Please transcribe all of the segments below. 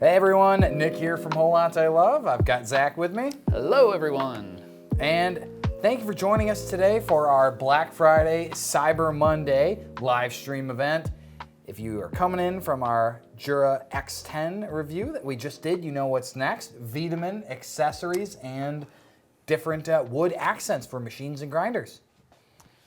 Hey everyone, Nick here from Whole Lots I Love. I've got Zach with me. Hello everyone. And thank you for joining us today for our Black Friday Cyber Monday live stream event. If you are coming in from our Jura X10 review that we just did, you know what's next. Wiedemann accessories and different wood accents for machines and grinders.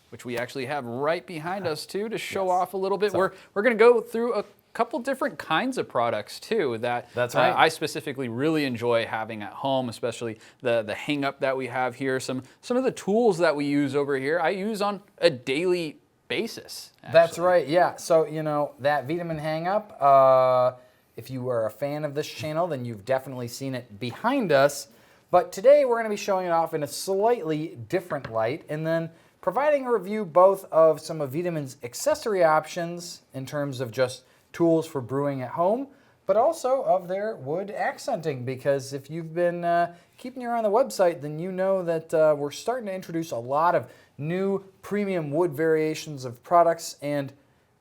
Which we actually have right behind us too to show off a little bit. We're going to go through a couple different kinds of products too that's right. I specifically really enjoy having at home, especially the Hangup that we have here. Some of the tools that we use over here, I use on a daily basis. Actually. That's right, yeah. So, you know, that Wiedemann Hangup, if you are a fan of this channel, then you've definitely seen it behind us. But today we're going to be showing it off in a slightly different light and then providing a review both of some of Wiedemann's accessory options in terms of just tools for brewing at home, but also of their wood accenting, because if you've been keeping your eye on the website, then you know that we're starting to introduce a lot of new premium wood variations of products, and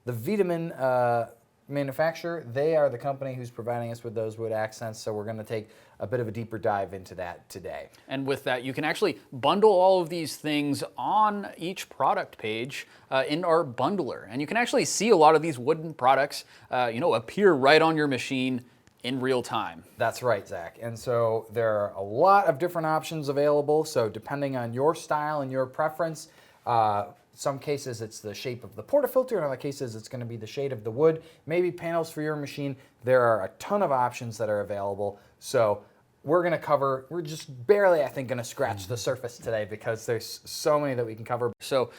the Wiedemann Manufaktur, they are the company who's providing us with those wood accents, so we're going to take a bit of a deeper dive into that today. And with that, you can actually bundle all of these things on each product page in our bundler, and you can actually see a lot of these wooden products appear right on your machine in real time. That's right, Zach. And so there are a lot of different options available, so depending on your style and your preference, some cases it's the shape of the portafilter, in other cases it's going to be the shade of the wood, maybe panels for your machine. There are a ton of options that are available. So we're just barely, I think, going to scratch the surface today because there's so many that we can cover. So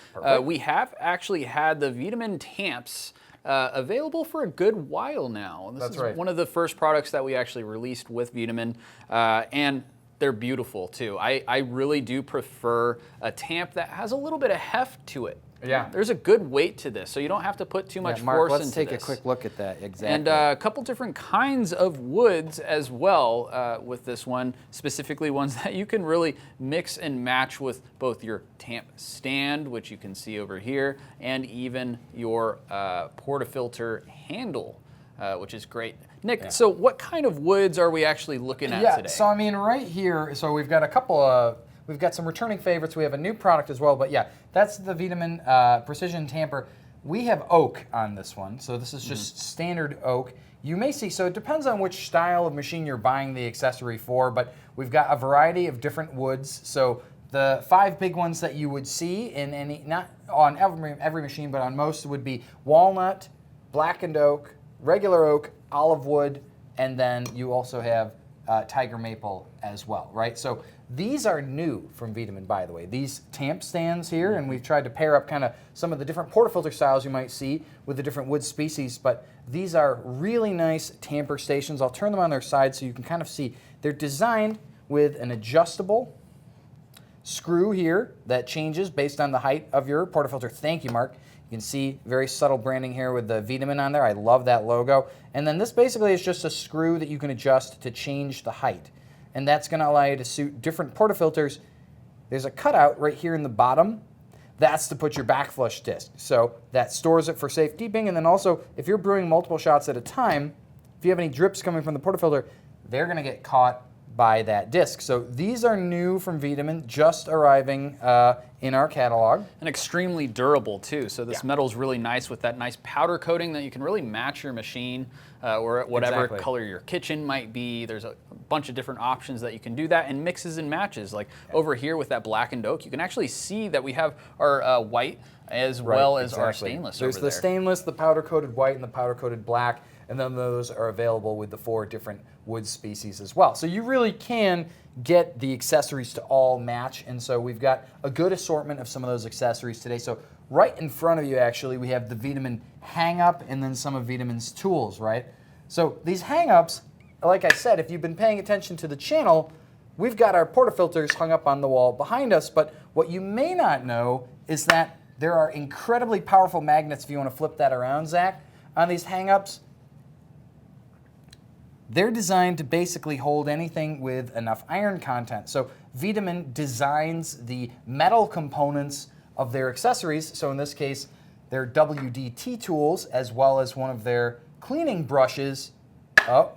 we have actually had the Wiedemann Tamps available for a good while now. This is one of the first products that we actually released with Wiedemann, and they're beautiful too. I really do prefer a tamp that has a little bit of heft to it. Yeah. There's a good weight to this, so you don't have to put too much force into this. Let's take a quick look at that, exactly. And a couple different kinds of woods as well with this one, specifically ones that you can really mix and match with both your tamp stand, which you can see over here, and even your portafilter handle, which is great. Nick, so what kind of woods are we actually looking at today? So I mean right here, so we've got a couple of, we've got some returning favorites. We have a new product as well, but yeah, that's the Wiedemann Precision Tamper. We have oak on this one, so this is just standard oak. You may see, so it depends on which style of machine you're buying the accessory for, but we've got a variety of different woods. So the 5 big ones that you would see in any, not on every machine, but on most would be walnut, blackened oak, regular oak, olive wood, and then you also have tiger maple as well, right? So these are new from Wiedemann, by the way. These tamp stands here, and we've tried to pair up kind of some of the different portafilter styles you might see with the different wood species, but these are really nice tamper stations. I'll turn them on their side so you can kind of see. They're designed with an adjustable screw here that changes based on the height of your portafilter. Thank you, Mark. You can see very subtle branding here with the Wiedemann on there. I love that logo. And then this basically is just a screw that you can adjust to change the height. And that's going to allow you to suit different portafilters. There's a cutout right here in the bottom. That's to put your backflush disc. So that stores it for safe keeping. And then also, if you're brewing multiple shots at a time, if you have any drips coming from the portafilter, they're going to get caught by that disc. So these are new from Wiedemann, just arriving in our catalog. And extremely durable too. So this metal is really nice with that nice powder coating that you can really match your machine or whatever color your kitchen might be. There's a bunch of different options that you can do that, and mixes and matches. Like over here with that blackened oak, you can actually see that we have our white as well as our stainless. There's the stainless, the powder coated white, and the powder coated black. And then those are available with the 4 different wood species as well. So you really can get the accessories to all match. And so we've got a good assortment of some of those accessories today. So right in front of you, actually, we have the Wiedemann Hangup and then some of Wiedemann's tools, right? So these Hangups, like I said, if you've been paying attention to the channel, we've got our portafilters hung up on the wall behind us. But what you may not know is that there are incredibly powerful magnets, if you want to flip that around, Zach, on these Hangups. They're designed to basically hold anything with enough iron content. So Wiedemann designs the metal components of their accessories. So in this case, their WDT tools, as well as one of their cleaning brushes, Oh,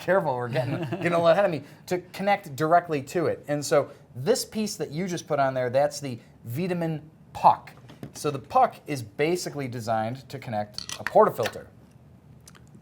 careful, we're getting a little ahead of me, to connect directly to it. And so this piece that you just put on there, that's the Wiedemann puck. So the puck is basically designed to connect a portafilter.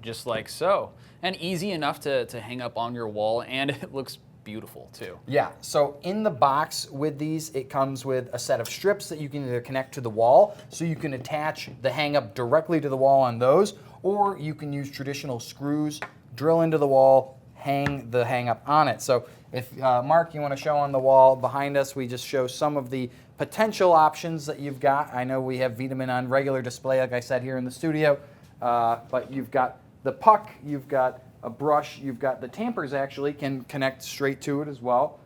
Just like so. And easy enough to hang up on your wall, and it looks beautiful too. Yeah, so in the box with these, it comes with a set of strips that you can either connect to the wall, so you can attach the hang-up directly to the wall on those, or you can use traditional screws, drill into the wall, hang the hang-up on it. So if, Mark, you want to show on the wall behind us, we just show some of the potential options that you've got. I know we have Wiedemann on regular display, like I said, here in the studio, but you've got the puck, you've got a brush, you've got the tampers actually can connect straight to it as well.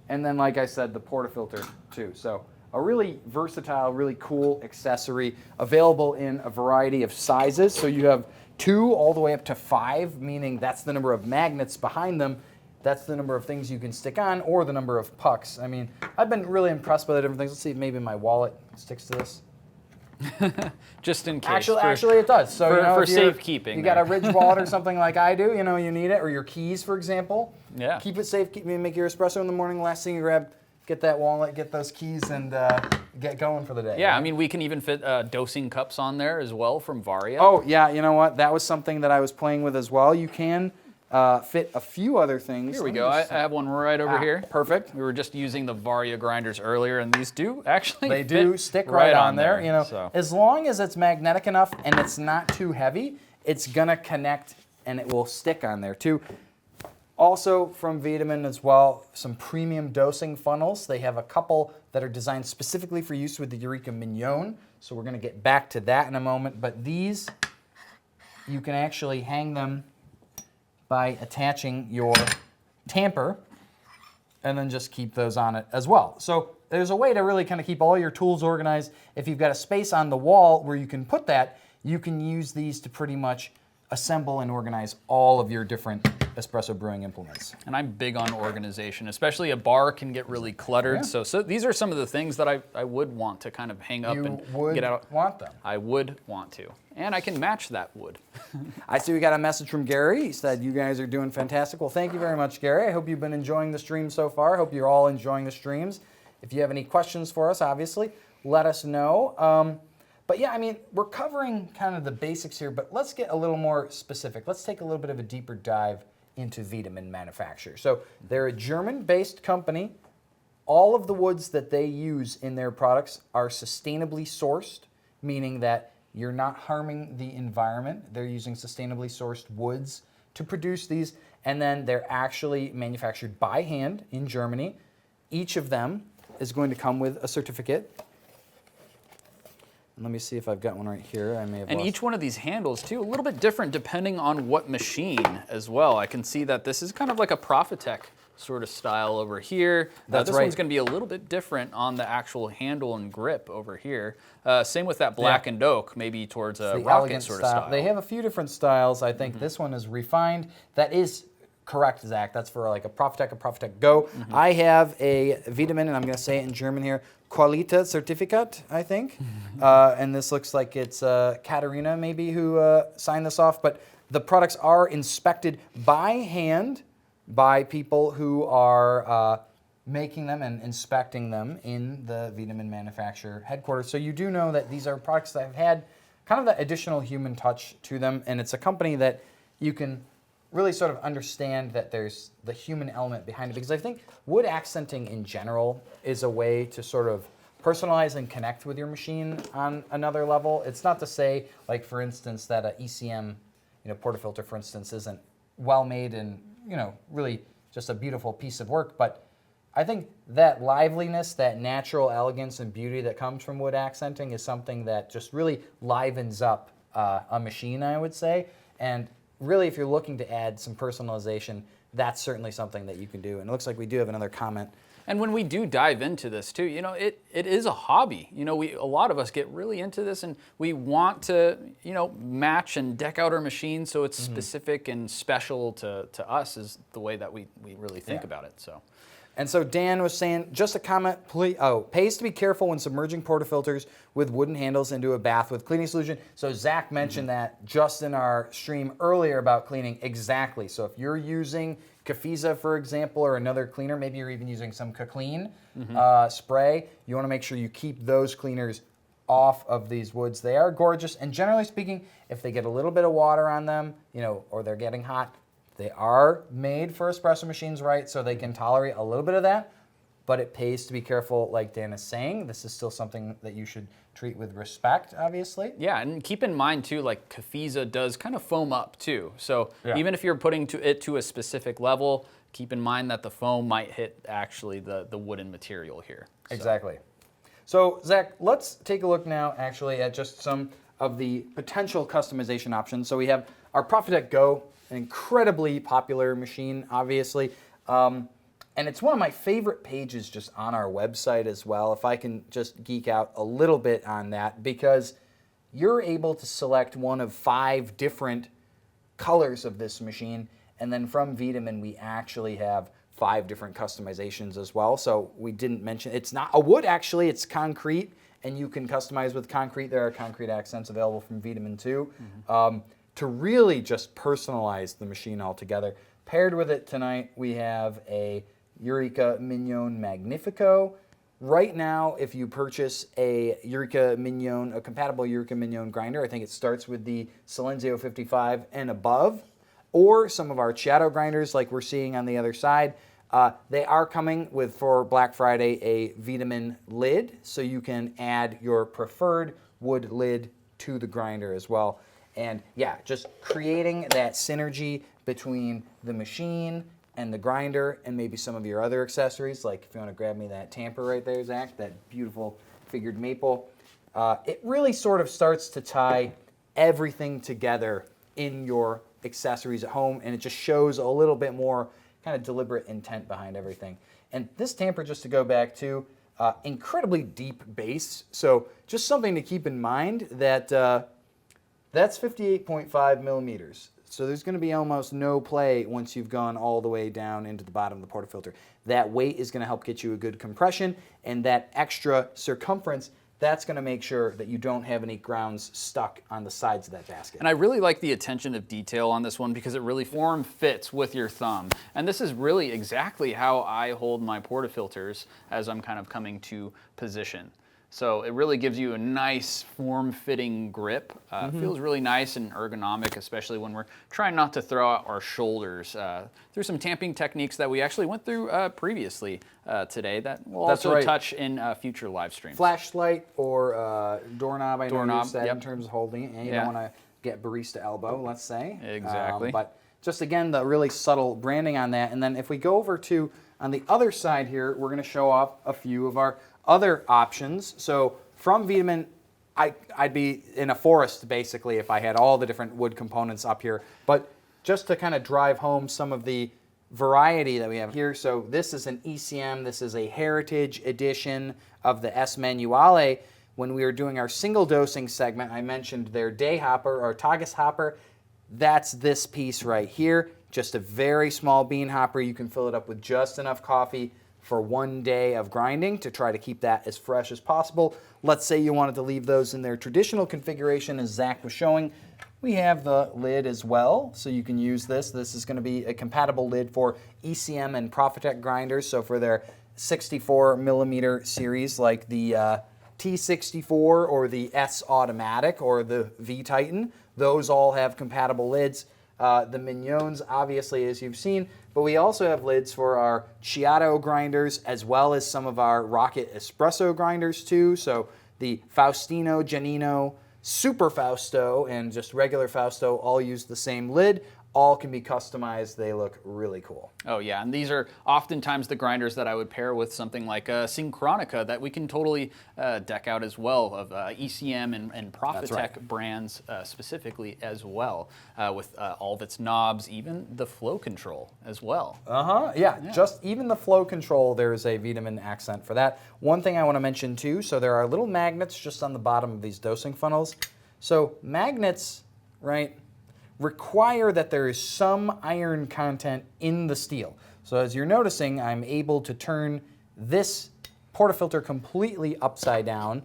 And then, like I said, the portafilter too. So a really versatile, really cool accessory available in a variety of sizes. So you have 2 all the way up to 5, meaning that's the number of magnets behind them. That's the number of things you can stick on, or the number of pucks. I mean, I've been really impressed by the different things. Let's see if maybe my wallet sticks to this. Just in case. Actually, it does. So for safekeeping. You got a Ridge wallet or something like I do. You know, you need it, or your keys, for example. Yeah. Keep it safe. Make your espresso in the morning. Last thing you grab, get that wallet, get those keys, and get going for the day. Yeah, right? I mean, we can even fit dosing cups on there as well from Varia. Oh yeah, you know what? That was something that I was playing with as well. You can fit a few other things. Here we go. I have one right over here. Perfect. We were just using the Varia grinders earlier, and these do actually They do fit stick right on there. You know, so. as long as it's magnetic enough and it's not too heavy, it's gonna connect and it will stick on there too. Also from Wiedemann as well, some premium dosing funnels. They have a couple that are designed specifically for use with the Eureka Mignon. So we're gonna get back to that in a moment. But these, you can actually hang them by attaching your tamper and then just keep those on it as well. So there's a way to really kind of keep all your tools organized. If you've got a space on the wall where you can put that, you can use these to pretty much assemble and organize all of your different espresso brewing implements. And I'm big on organization, especially a bar can get really cluttered. Yeah. So these are some of the things that I would want to kind of hang up and get out. Want them. I would want to. And I can match that wood. I see we got a message from Gary. He said, you guys are doing fantastic. Well, thank you very much, Gary. I hope you've been enjoying the stream so far. I hope you're all enjoying the streams. If you have any questions for us, obviously, let us know. But yeah, I mean, we're covering kind of the basics here, but let's get a little more specific. Let's take a little bit of a deeper dive into Wiedemann Manufaktur. So they're a German-based company. All of the woods that they use in their products are sustainably sourced, meaning that you're not harming the environment. They're using sustainably sourced woods to produce these, and then they're actually manufactured by hand in Germany. Each of them is going to come with a certificate. Let me see if I've got one right here. I may have And lost. each one of these handles, too, a little bit different depending on what machine as well. I can see that this is kind of like a Profitec sort of style over here. That's this right. one's going to be a little bit different on the actual handle and grip over here. Same with that black and oak, maybe towards a the rocket elegant sort of style. They have a few different styles. I think this one is refined. That is correct, Zach. That's for like a Profitec Go. I have a Wiedemann, and I'm going to say it in German here, Qualität Certificate, I think. And this looks like it's Katarina maybe who signed this off. But the products are inspected by hand by people who are making them and inspecting them in the Wiedemann Manufaktur headquarters. So you do know that these are products that have had kind of that additional human touch to them. And it's a company that you can really sort of understand that there's the human element behind it, because I think wood accenting in general is a way to sort of personalize and connect with your machine on another level. It's not to say, like for instance, that a ECM, portafilter, for instance, isn't well made and really just a beautiful piece of work, but I think that liveliness, that natural elegance and beauty that comes from wood accenting is something that just really livens up a machine, I would say. And really, if you're looking to add some personalization, that's certainly something that you can do. And it looks like we do have another comment. And when we do dive into this too, it is a hobby. A lot of us get really into this, and we want to, match and deck out our machine so it's specific and special to us is the way that we really think about it. So, And so Dan was saying, just a comment, please. Oh, pays to be careful when submerging portafilters with wooden handles into a bath with cleaning solution. So Zach mentioned that just in our stream earlier about cleaning. Exactly. So if you're using Cafiza, for example, or another cleaner, maybe you're even using some Clean spray, you want to make sure you keep those cleaners off of these woods. They are gorgeous, and generally speaking, if they get a little bit of water on them, or they're getting hot, they are made for espresso machines, right? So they can tolerate a little bit of that, but it pays to be careful, like Dan is saying. This is still something that you should treat with respect, obviously. Yeah, and keep in mind too, like Cafiza does kind of foam up too. So even if you're putting it to a specific level, keep in mind that the foam might hit actually the wooden material here. So. Exactly. So Zach, let's take a look now actually at just some of the potential customization options. So we have our Profitec Go, an incredibly popular machine, obviously. And it's one of my favorite pages just on our website as well, if I can just geek out a little bit on that, because you're able to select one of 5 different colors of this machine, and then from Wiedemann we actually have 5 different customizations as well. So we didn't mention, it's not a wood actually, it's concrete, and you can customize with concrete. There are concrete accents available from Wiedemann too, to really just personalize the machine altogether. Paired with it tonight, we have a Eureka Mignon Magnifico. Right now, if you purchase a Eureka Mignon, a compatible Eureka Mignon grinder, I think it starts with the Silenzio 55 and above, or some of our Chiato grinders like we're seeing on the other side. They are coming with, for Black Friday, a Wiedemann lid, so you can add your preferred wood lid to the grinder as well. And yeah, just creating that synergy between the machine and the grinder and maybe some of your other accessories, like if you want to grab me that tamper right there, Zach, that beautiful figured maple. It really sort of starts to tie everything together in your accessories at home, and it just shows a little bit more kind of deliberate intent behind everything. And this tamper, just to go back to, incredibly deep bass, so just something to keep in mind that that's 58.5 millimeters. So there's going to be almost no play once you've gone all the way down into the bottom of the portafilter. That weight is going to help get you a good compression, and that extra circumference, that's going to make sure that you don't have any grounds stuck on the sides of that basket. And I really like the attention of detail on this one because it really form fits with your thumb. And this is really exactly how I hold my portafilters as I'm kind of coming to position. So it really gives you a nice form-fitting grip. Feels really nice and ergonomic, especially when we're trying not to throw out our shoulders. Through some tamping techniques that we actually went through previously today that we'll also touch in future live streams. Flashlight or doorknob, I know you said, yep. in terms of holding it, and you don't want to get barista elbow, let's say. Exactly. But just again, the really subtle branding on that. And then if we go over to, on the other side here, we're going to show off a few of our other options. So from Wiedemann, I'd be in a forest basically if I had all the different wood components up here. But just to kind of drive home some of the variety that we have here. So this is an ECM. This is a heritage edition of the S Manuale. When we were doing our single dosing segment, I mentioned their day hopper or Tages hopper. That's this piece right here. Just a very small bean hopper. You can fill it up with just enough coffee for 1 day of grinding to try to keep that as fresh as possible. Let's say you wanted to leave those in their traditional configuration, as Zach was showing. We have the lid as well, so you can use this. This is going to be a compatible lid for ECM and Profitec grinders, so for their 64 millimeter series like the T64 or the S Automatic or the V Titan. Those all have compatible lids. The Mignons, obviously, as you've seen, but we also have lids for our Chiato grinders as well as some of our Rocket espresso grinders too. So the Faustino, Giannino, Super Fausto, and just regular Fausto all use the same lid. All can be customized. They look really cool. Oh yeah, and these are oftentimes the grinders that I would pair with something like a Synchronica that we can totally deck out as well, of ECM and Profitec brands specifically as well, with all of its knobs, even the flow control as well. Yeah, just even the flow control, there is a Wiedemann accent for that. One thing I want to mention too, so there are little magnets just on the bottom of these dosing funnels. So magnets, right, require that there is some iron content in the steel. So as you're noticing, I'm able to turn this portafilter completely upside down,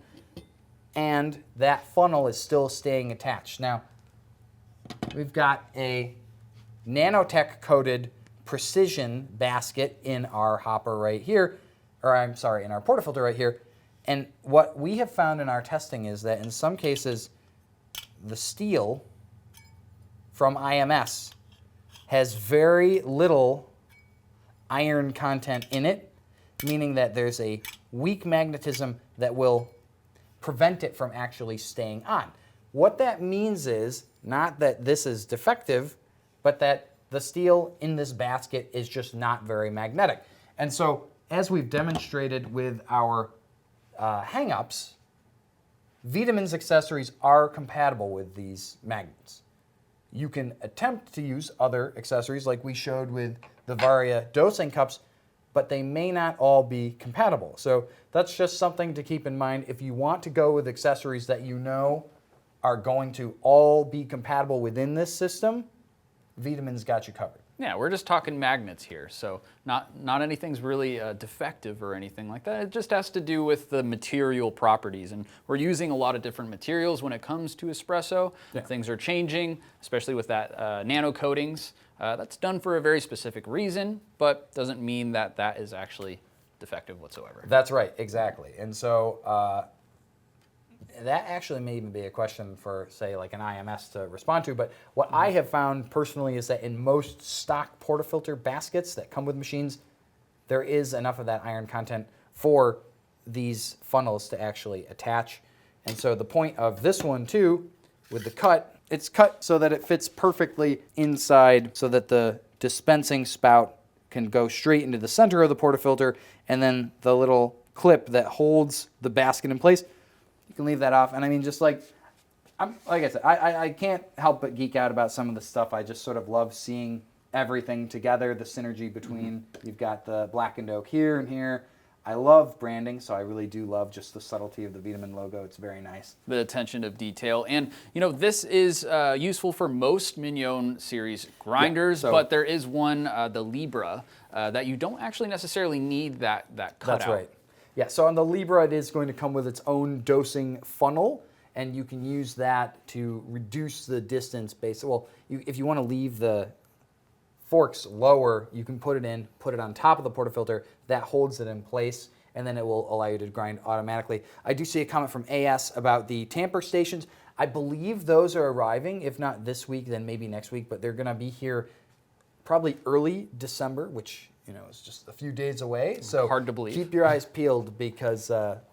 and that funnel is still staying attached. Now, we've got a nanotech coated precision basket in our hopper right here, or I'm sorry, in our portafilter right here. And what we have found in our testing is that in some cases, the steel from IMS has very little iron content in it, meaning that there's a weak magnetism that will prevent it from actually staying on. What that means is not that this is defective, but that the steel in this basket is just not very magnetic. And so, as we've demonstrated with our hang-ups, Wiedemann's accessories are compatible with these magnets. You can attempt to use other accessories like we showed with the Varia dosing cups, but they may not all be compatible. So that's just something to keep in mind. If you want to go with accessories that you know are going to all be compatible within this system, Wiedemann's got you covered. Yeah, we're just talking magnets here, so not anything's really defective or anything like that. It just has to do with the material properties, and we're using a lot of different materials when it comes to espresso. Yeah. Things are changing, especially with that nano coatings. That's done for a very specific reason, but doesn't mean that that is actually defective whatsoever. That's right, exactly. And so that actually may even be a question for, say, like an IMS to respond to. But what I have found personally is that in most stock portafilter baskets that come with machines, there is enough of that iron content for these funnels to actually attach. And so the point of this one, too, with the cut, it's cut so that it fits perfectly inside so that the dispensing spout can go straight into the center of the portafilter, and then the little clip that holds the basket in place, you can leave that off. And I mean, just like I said, I can't help but geek out about some of the stuff. I just sort of love seeing everything together, the synergy between, you've got the blackened oak here and here. I love branding, so I really do love just the subtlety of the Wiedemann logo. It's very nice. The attention of detail. And, you know, this is useful for most Mignon series grinders, but there is one, the Libra, that you don't actually necessarily need that cutout. That's right. Yeah, so on the Libra, it is going to come with its own dosing funnel, and you can use that to reduce the distance if you want to leave the forks lower, you can put it on top of the portafilter. That holds it in place, and then it will allow you to grind automatically. I do see a comment from AS about the tamper stations. I believe those are arriving, if not this week, then maybe next week, but they're going to be here probably early December, which is just a few days away. So hard to believe. Keep your eyes peeled because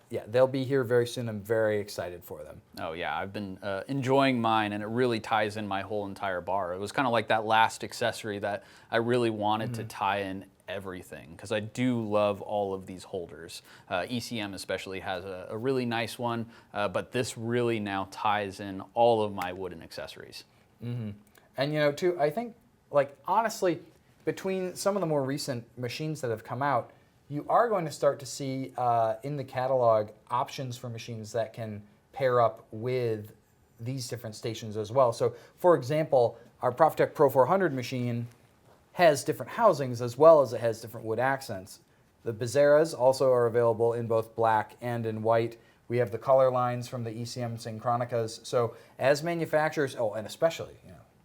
yeah, they'll be here very soon. I'm very excited for them. Oh yeah, I've been enjoying mine, and it really ties in my whole entire bar. It was kind of like that last accessory that I really wanted to tie in everything, because I do love all of these holders. ECM especially has a really nice one, but this really now ties in all of my wooden accessories. Mm-hmm. And too, I think, honestly, between some of the more recent machines that have come out, you are going to start to see in the catalog options for machines that can pair up with these different stations as well. So, for example, our Profitec Pro 400 machine has different housings as well as it has different wood accents. The Bizarras also are available in both black and in white. We have the color lines from the ECM Synchronicas. So as manufacturers, and especially,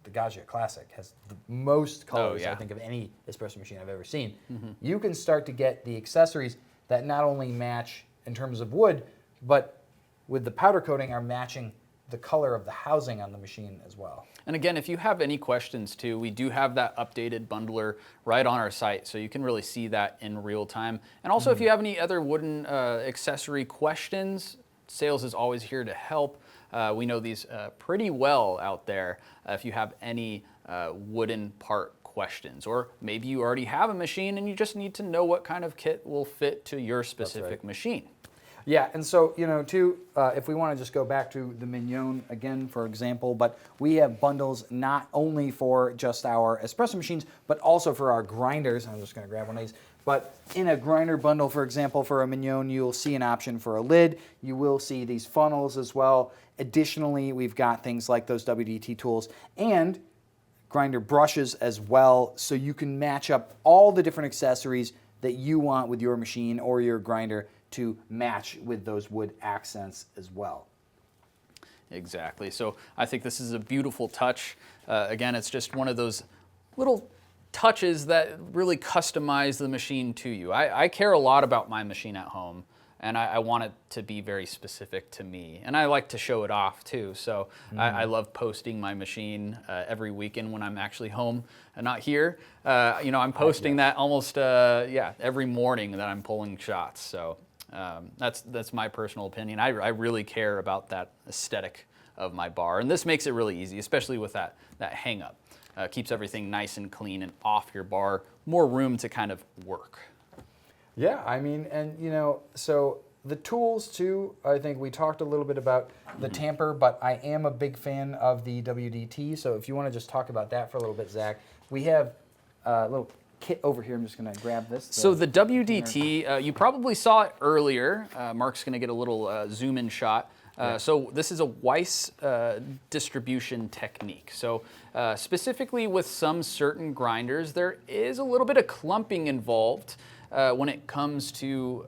the Gaggia Classic has the most colors, I think, of any espresso machine I've ever seen. Mm-hmm. You can start to get the accessories that not only match in terms of wood, but with the powder coating are matching the color of the housing on the machine as well. And again, if you have any questions too, we do have that updated bundler right on our site, so you can really see that in real time. And also, if you have any other wooden accessory questions, sales is always here to help. We know these pretty well out there. If you have any wooden part questions, or maybe you already have a machine and you just need to know what kind of kit will fit to your specific machine. Yeah, and so, too, if we want to just go back to the Mignon again, for example, but we have bundles not only for just our espresso machines, but also for our grinders. I'm just going to grab one of these. But in a grinder bundle, for example, for a Mignon, you'll see an option for a lid. You will see these funnels as well. Additionally, we've got things like those WDT tools. And grinder brushes as well, so you can match up all the different accessories that you want with your machine or your grinder to match with those wood accents as well. Exactly. So I think this is a beautiful touch. Again, it's just one of those little touches that really customize the machine to you. I care a lot about my machine at home, and I want it to be very specific to me. And I like to show it off too. So I love posting my machine every weekend when I'm actually home and not here. I'm posting that almost every morning that I'm pulling shots. So that's my personal opinion. I really care about that aesthetic of my bar, and this makes it really easy, especially with that hang up. Keeps everything nice and clean and off your bar, more room to kind of work. Yeah, I mean, and so the tools too, I think we talked a little bit about the tamper, but I am a big fan of the WDT, so if you want to just talk about that for a little bit, Zach. We have a little kit over here. I'm just going to grab this. So the WDT, you probably saw it earlier. Mark's going to get a little zoom in shot. So this is a Weiss distribution technique. So specifically with some certain grinders, there is a little bit of clumping involved when it comes to,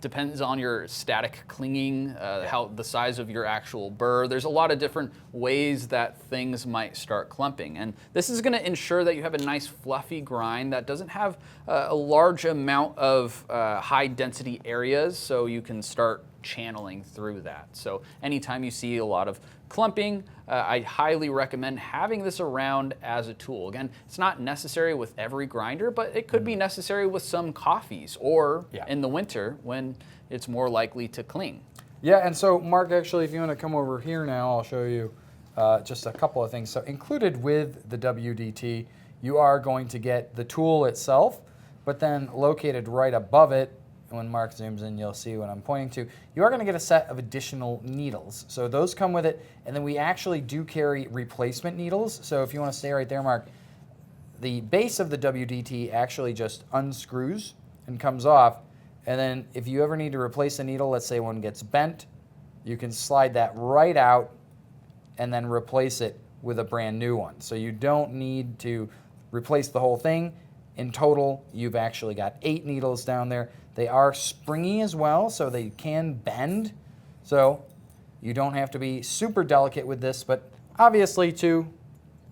depends on your static clinging, how the size of your actual burr. There's a lot of different ways that things might start clumping. And this is going to ensure that you have a nice fluffy grind that doesn't have a large amount of high density areas, so you can start channeling through that. So anytime you see a lot of clumping, I highly recommend having this around as a tool. Again, it's not necessary with every grinder, but it could be necessary with some coffees or in the winter when it's more likely to cling. Yeah, and so Mark, actually, if you want to come over here now, I'll show you just a couple of things. So included with the WDT, you are going to get the tool itself, but then located right above it, when Mark zooms in, you'll see what I'm pointing to. You are going to get a set of additional needles. So those come with it, and then we actually do carry replacement needles. So if you want to stay right there, Mark, the base of the WDT actually just unscrews and comes off. And then if you ever need to replace a needle, let's say one gets bent, you can slide that right out and then replace it with a brand new one. So you don't need to replace the whole thing. In total, you've actually got 8 needles down there. They are springy as well, so they can bend. So you don't have to be super delicate with this, but obviously too,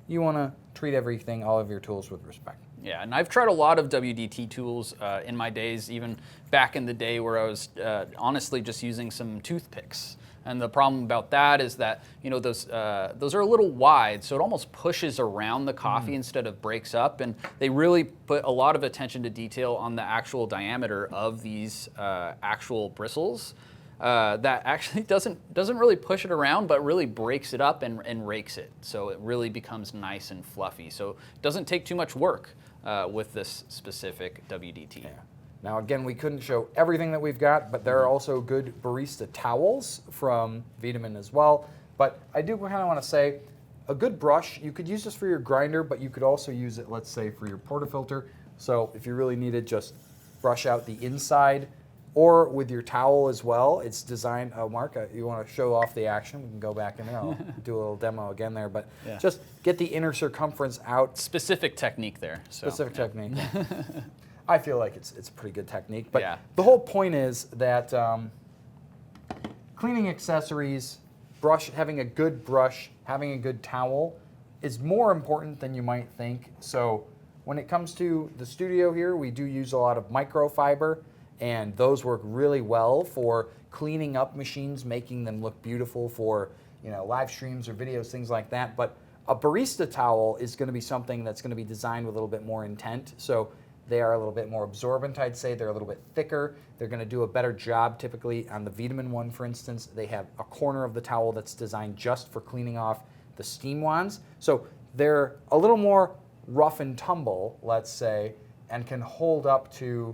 you want to treat everything, all of your tools with respect. Yeah, and I've tried a lot of WDT tools in my days, even back in the day where I was honestly just using some toothpicks. And the problem about that is that those are a little wide, so it almost pushes around the coffee instead of breaks up. And they really put a lot of attention to detail on the actual diameter of these actual bristles. That actually doesn't really push it around, but really breaks it up and rakes it. So it really becomes nice and fluffy. So it doesn't take too much work with this specific WDT. Yeah. Now again, we couldn't show everything that we've got, but there are also good barista towels from Wiedemann as well. But I do kind of want to say, a good brush, you could use this for your grinder, but you could also use it, let's say, for your portafilter. So if you really needed, just brush out the inside, or with your towel as well. It's designed, Mark, you want to show off the action, we can go back in there, I'll do a little demo again there, but just get the inner circumference out. Specific technique there. So, Specific technique. I feel like it's a pretty good technique, but the whole point is that cleaning accessories, having a good brush, having a good towel is more important than you might think. So when it comes to the studio here, we do use a lot of microfiber, and those work really well for cleaning up machines, making them look beautiful for live streams or videos, things like that. But a barista towel is going to be something that's going to be designed with a little bit more intent. So they are a little bit more absorbent, I'd say. They're a little bit thicker. They're going to do a better job typically on the Wiedemann one, for instance. They have a corner of the towel that's designed just for cleaning off the steam wands. So they're a little more rough and tumble, let's say, and can hold up to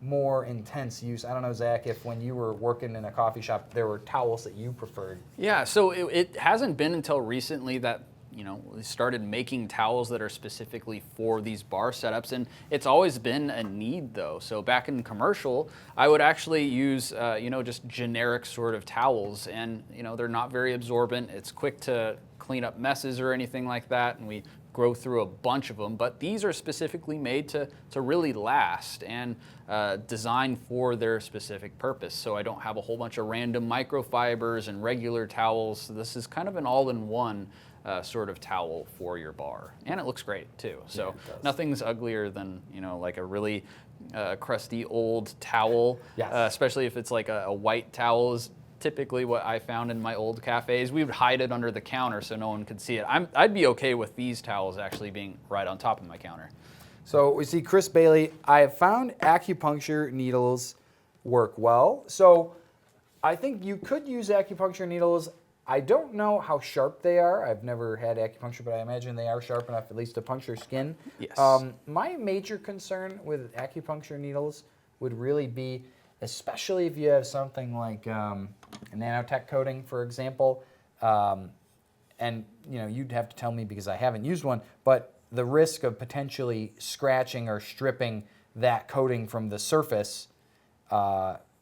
more intense use. I don't know, Zach, if when you were working in a coffee shop, there were towels that you preferred. Yeah, so it hasn't been until recently that we started making towels that are specifically for these bar setups, and it's always been a need though. So back in commercial, I would actually use just generic sort of towels, and they're not very absorbent. It's quick to clean up messes or anything like that, and we grow through a bunch of them. But these are specifically made to really last and designed for their specific purpose. So I don't have a whole bunch of random microfibers and regular towels. So this is kind of an all-in-one sort of towel for your bar, and it looks great too. So nothing's uglier than like a really crusty old towel, especially if it's like a white towel is typically what I found in my old cafes. We would hide it under the counter so no one could see it. I'd be okay with these towels actually being right on top of my counter. So we see Chris Bailey. I have found acupuncture needles work well. So I think you could use acupuncture needles. I don't know how sharp they are. I've never had acupuncture, but I imagine they are sharp enough at least to puncture skin. Yes. My major concern with acupuncture needles would really be, especially if you have something like a nanotech coating, for example, and you'd have to tell me because I haven't used one, but the risk of potentially scratching or stripping that coating from the surface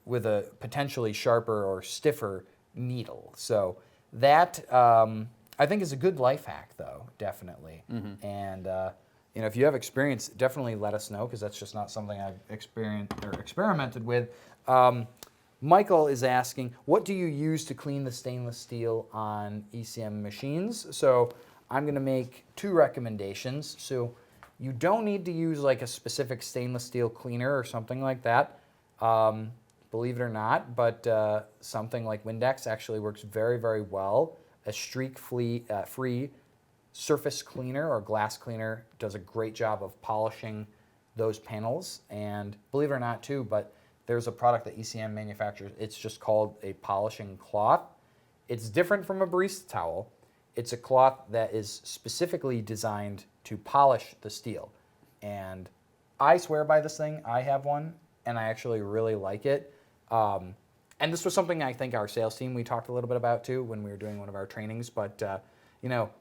with a potentially sharper or stiffer needle. So that I think is a good life hack, though, definitely. Mm-hmm. And if you have experience, definitely let us know, because that's just not something I've experienced or experimented with. Michael is asking, what do you use to clean the stainless steel on ECM machines? So I'm going to make 2 recommendations. So you don't need to use like a specific stainless steel cleaner or something like that, believe it or not, but something like Windex actually works very, very well. A streak-free surface cleaner or glass cleaner does a great job of polishing those panels. And believe it or not too, but there's a product that ECM manufactures. It's just called a polishing cloth. It's different from a barista towel. It's a cloth that is specifically designed to polish the steel. And I swear by this thing. I have one, and I actually really like it. And this was something I think our sales team, we talked a little bit about too when we were doing one of our trainings. But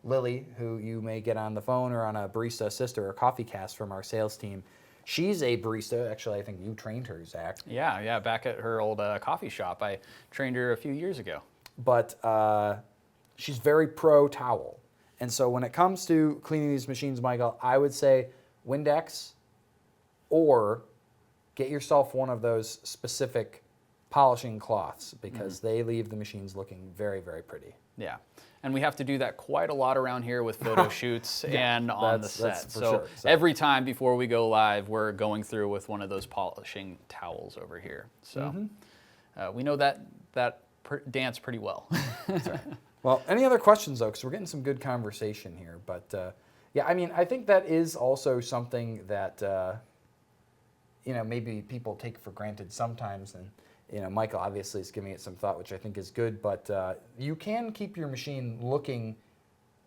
Lily, who you may get on the phone or on a barista assist or a coffee cast from our sales team, she's a barista. Actually, I think you trained her, Zach. Yeah, back at her old coffee shop. I trained her a few years ago. But she's very pro towel. And so when it comes to cleaning these machines, Michael, I would say Windex, or get yourself one of those specific polishing cloths, because they leave the machines looking very, very pretty. Yeah. And we have to do that quite a lot around here with photo shoots and on the set. So every time before we go live, we're going through with one of those polishing towels over here. So we know that dance pretty well. That's right. Well, any other questions, though? Because we're getting some good conversation here. But I think that is also something that maybe people take for granted sometimes. And Michael obviously is giving it some thought, which I think is good. But you can keep your machine looking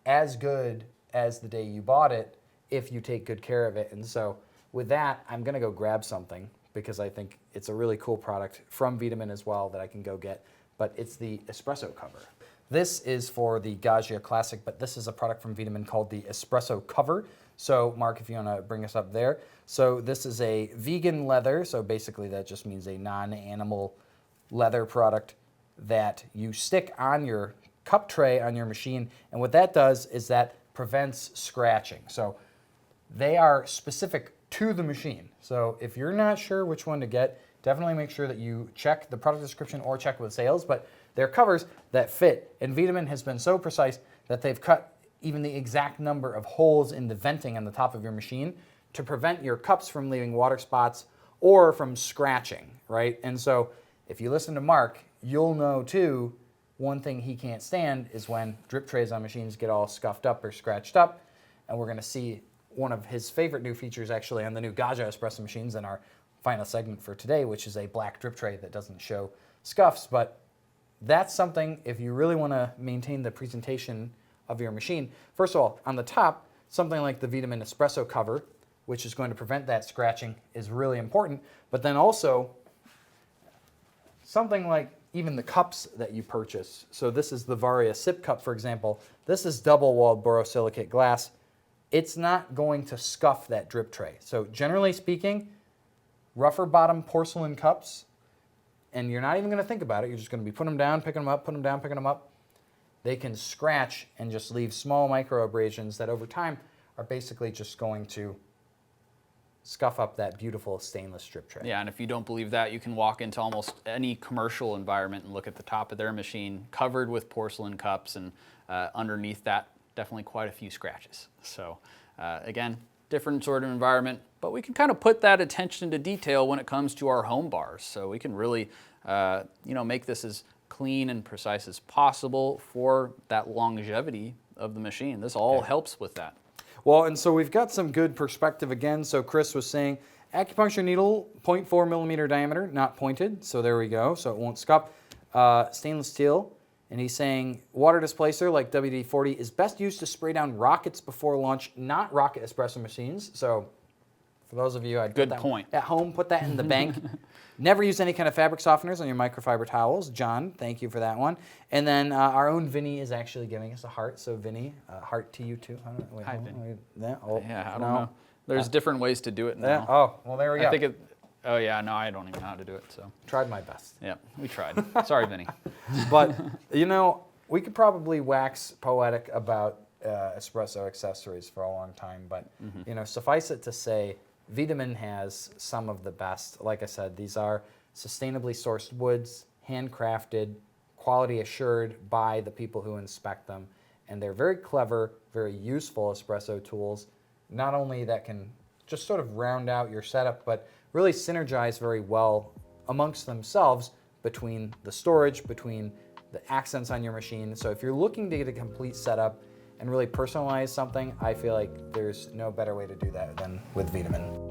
as good as the day you bought it if you take good care of it. And so with that, I'm going to go grab something, because I think it's a really cool product from Wiedemann as well that I can go get. But it's the espresso cover. This is for the Gaggia Classic, but this is a product from Wiedemann called the espresso cover. So Mark, if you want to bring us up there. So this is a vegan leather. So basically that just means a non-animal leather product that you stick on your cup tray on your machine. And what that does is that prevents scratching. So they are specific to the machine. So if you're not sure which one to get, definitely make sure that you check the product description or check with sales. But they're covers that fit. And Wiedemann has been so precise that they've cut even the exact number of holes in the venting on the top of your machine to prevent your cups from leaving water spots or from scratching, right? And so if you listen to Mark, you'll know too, one thing he can't stand is when drip trays on machines get all scuffed up or scratched up. And we're going to see one of his favorite new features actually on the new Gaggia espresso machines in our final segment for today, which is a black drip tray that doesn't show scuffs. But that's something, if you really want to maintain the presentation of your machine, first of all, on the top, something like the Wiedemann espresso cover, which is going to prevent that scratching, is really important. But then also, something like even the cups that you purchase. So this is the Varia sip cup, for example. This is double-walled borosilicate glass. It's not going to scuff that drip tray. So generally speaking, rougher bottom porcelain cups, and you're not even going to think about it. You're just going to be putting them down, picking them up, putting them down, picking them up. they can scratch and just leave small micro abrasions that over time are basically just going to scuff up that beautiful stainless strip tray. Yeah, and if you don't believe that, you can walk into almost any commercial environment and look at the top of their machine covered with porcelain cups, and underneath that, definitely quite a few scratches. So again, different sort of environment, but we can kind of put that attention to detail when it comes to our home bars. So we can really make this as clean and precise as possible for that longevity of the machine. This all helps with that. Well, and so we've got some good perspective again. So Chris was saying acupuncture needle, 0.4 millimeter diameter, not pointed. So there we go. So it won't scuff. Stainless steel. And he's saying water displacer like WD-40 is best used to spray down rockets before launch, not rocket espresso machines. So for those of you, I'd good put that point. at home, put that in the bank. Never use any kind of fabric softeners on your microfiber towels. John, thank you for that one. And then our own Vinny is actually giving us a heart. So Vinny, heart to you too. Hi, Vinny. I don't know. There's different ways to do it now. Yeah. Oh, well, there we go. I think oh yeah, no, I don't even know how to do it. So tried my best. Yeah, we tried. Sorry, Vinny. But we could probably wax poetic about espresso accessories for a long time. But suffice it to say, Wiedemann has some of the best. Like I said, these are sustainably sourced woods, handcrafted, quality assured by the people who inspect them. And they're very clever, very useful espresso tools, not only that can just sort of round out your setup, but really synergize very well amongst themselves between the storage, between the accents on your machine. So if you're looking to get a complete setup and really personalize something, I feel like there's no better way to do that than with Wiedemann.